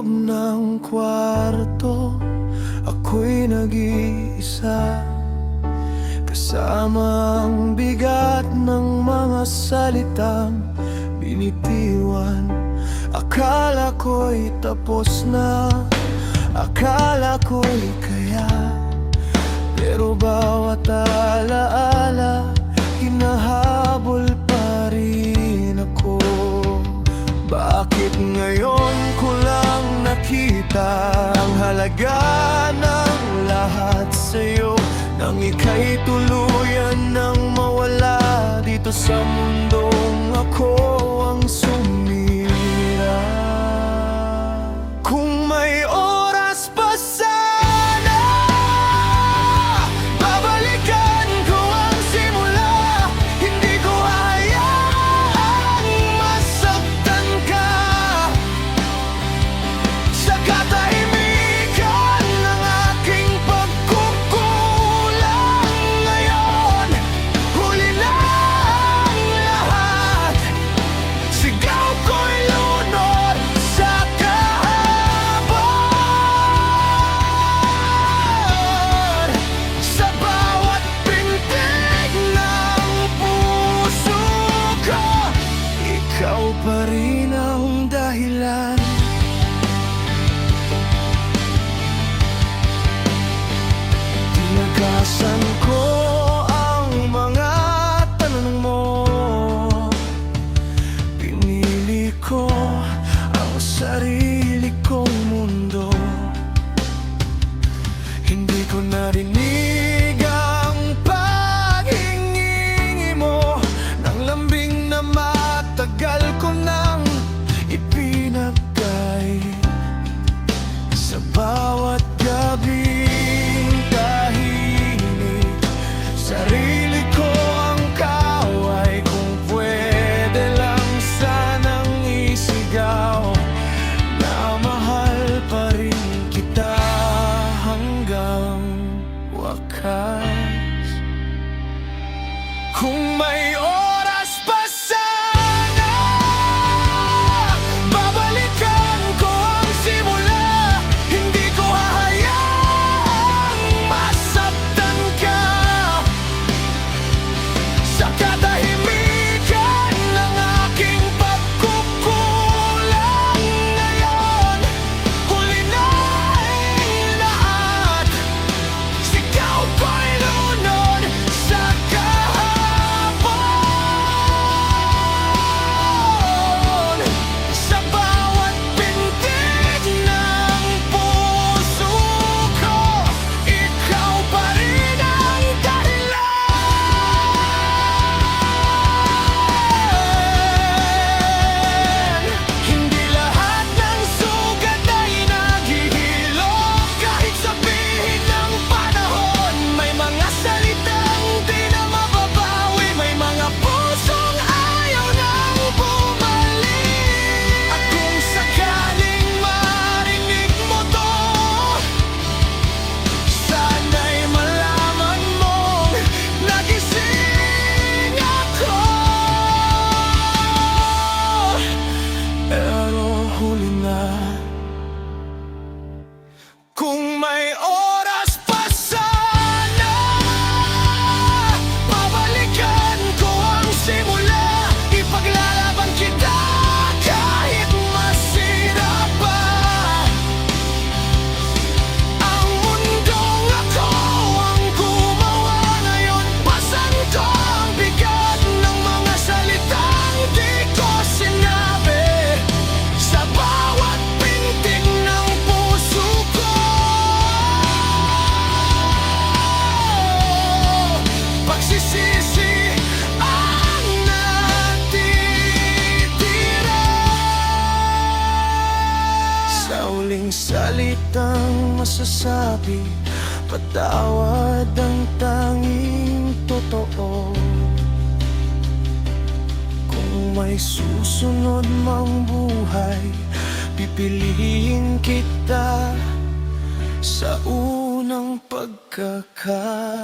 loob ng kwarto, ako'y nag-iisa, kasama ang bigat ng mga salitang binitiwan. Akala ko'y tapos na, akala ko'y kaya, pero bawat alaala hinahabol pa rin ako. Bakit ngayon ko lang nakita ang halaga ng lahat sa'yo, nang ika'y tuluyan nang mawala dito sa mundong ako ang sumira. Kung may oras pa sana, babalikan ko ang simula. Hindi ko hayaang masaktan ka sa katahimikan ng aking pagkukulang. Ngayon, huli na ang lahat. Sigaw ko'y lunod sa kahabag. Sa bawat pintig ng puso ko, ikaw pa rin ang dahilan. Tinagasan ko ang mga tanong mo, pinili ko ang sarili kong mundo. Hindi ko narinig ang paghingi mo ng lambing na matagal ko nang ipinagkay. Sa bawat gabing tahimik, sarili ko ang kaway. Kung pwede lang sanang isigaw na mahal pa rin kita hanggang wakas. Kung may oras pa sana, babalikan ko ang simula. Hindi ko hahayaang masaktan ka sa katahimikan ng aking pagkukulang. Ngayon, huli na ang lahat. Sigaw ko'y lunod sa kahabag. Sa bawat pintig ng puso ko, ikaw pa rin ang dahilan. Hindi lahat ng sugat ay naghihilom. Kahit sabihin ng panahon, may mga salitang di na mababawi. May mga pusong ayaw nang bumalik. At kung sakaling marinig mo to, sana'y malaman mong nagising ako. Pero huli na. Kung may oras pa sana, babalikan ko ang simula. Ipaglalaban kita kahit masira pa ang mundong ako ang gumawa. Ngayon, pasan ko ang bigat ng mga salitang di ko sinabi sa bawat pintig ng puso ko. Pagsisisi ang natitira. Sa huling salitang masasabi, patawad ang tanging totoo. Kung may susunod mang buhay, pipiliin kita sa unang pagkakataon.